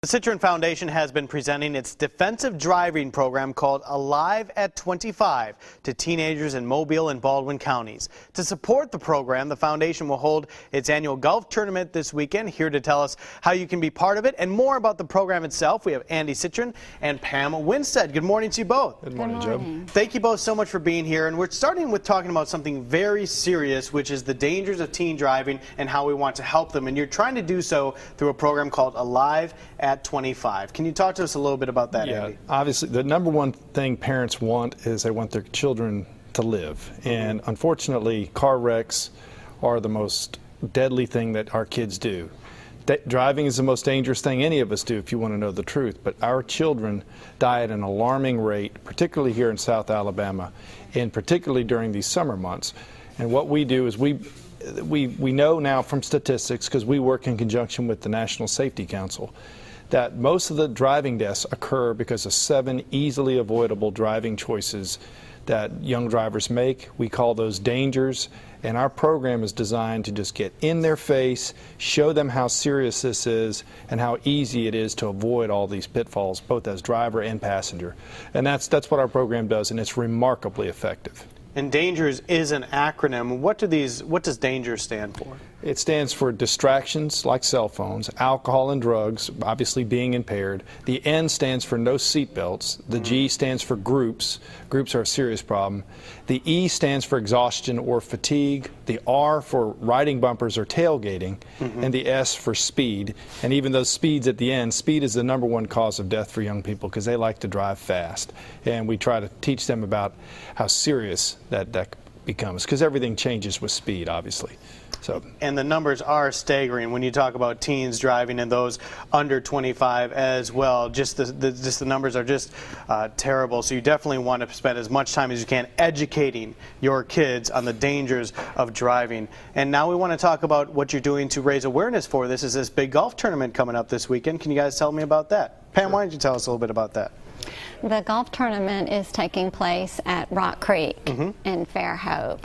The Citrin Foundation has been presenting its defensive driving program called Alive at 25 to teenagers in Mobile and Baldwin counties. To support the program, the foundation will hold its annual golf tournament this weekend. Here to tell us how you can be part of it and more about the program itself, we have Andy Citrin and Pam Winstead. Good morning to you both. Good morning, Joe. Thank you both so much for being here. And we're starting with talking about something very serious, which is the dangers of teen driving and how we want to help them. And you're trying to do so through a program called Alive at 25. Can you talk to us a little bit about that, Andy? Obviously, the number one thing parents want is they want their children to live. And unfortunately, car wrecks are the most deadly thing that our kids do. Driving is the most dangerous thing any of us do, if you want to know the truth. But our children die at an alarming rate, particularly here in South Alabama, and particularly during these summer months. And what we do is we know now from statistics, because we work in conjunction with the National Safety Council, that most of the driving deaths occur because of 7 easily avoidable driving choices that young drivers make. We call those dangers, and our program is designed to just get in their face, show them how serious this is and how easy it is to avoid all these pitfalls, both as driver and passenger. And that's what our program does, and it's remarkably effective. And DANGERS is an acronym. What does DANGERS stand for? It stands for distractions like cell phones, alcohol and drugs, obviously being impaired. The N stands for no seatbelts. The G stands for groups. Groups are a serious problem. The E stands for exhaustion or fatigue. The R for riding bumpers or tailgating. And the S for speed. And even those speeds at the end, speed is the #1 cause of death for young people because they like to drive fast. And we try to teach them about how serious that becomes, because everything changes with speed, obviously. And the numbers are staggering when you talk about teens driving and those under 25 as well. Just the numbers are just terrible. So you definitely want to spend as much time as you can educating your kids on the dangers of driving. And now we want to talk about what you're doing to raise awareness for this. Is this big golf tournament coming up this weekend? Can you guys tell me about that? Pam, why don't you tell us a little bit about that? The golf tournament is taking place at Rock Creek in Fairhope.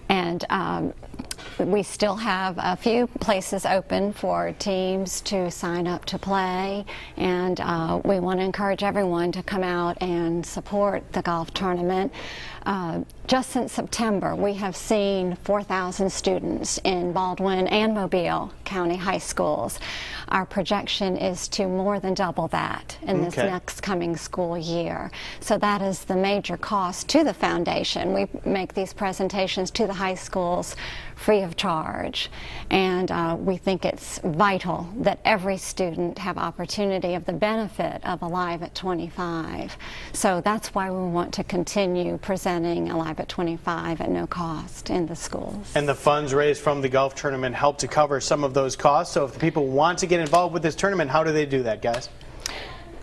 And we still have a few places open for teams to sign up to play, and we want to encourage everyone to come out and support the golf tournament. Just since September, we have seen 4,000 students in Baldwin and Mobile County high schools. Our projection is to more than double that in this next coming school year. So that is the major cost to the foundation. We make these presentations to the high schools free of charge, and we think it's vital that every student have opportunity of the benefit of Alive at 25. So that's why we want to continue presenting Alive at 25 at no cost in the schools. And the funds raised from the golf tournament help to cover some of those costs. So if the people want to get involved with this tournament, how do they do that, guys?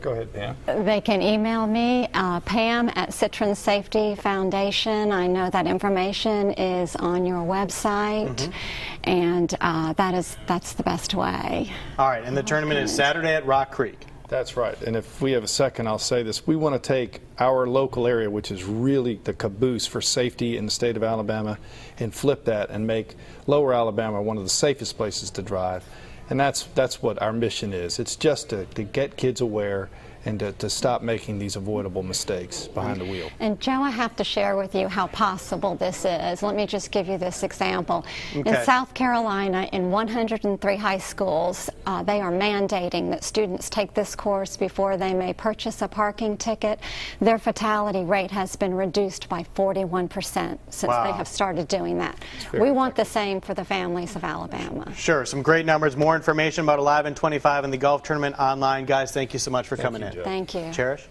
Go ahead, Pam. They can email me, Pam at Citrin Safety Foundation. I know that information is on your website, and that's the best way. All right, and the tournament is Saturday at Rock Creek. That's right. And if we have a second, I'll say this. We want to take our local area, which is really the caboose for safety in the state of Alabama, and flip that and make Lower Alabama one of the safest places to drive. And that's what our mission is. It's just to get kids aware and to stop making these avoidable mistakes behind the wheel. And Joe, I have to share with you how possible this is. Let me just give you this example. In South Carolina, in 103 high schools, they are mandating that students take this course before they may purchase a parking ticket. Their fatality rate has been reduced by 41% since they have started doing that. We want the same for the families of Alabama. Sure, some great numbers. More information about Alive in 25 and the golf tournament online. Guys, thank you so much for coming in. Thank you. Cherish?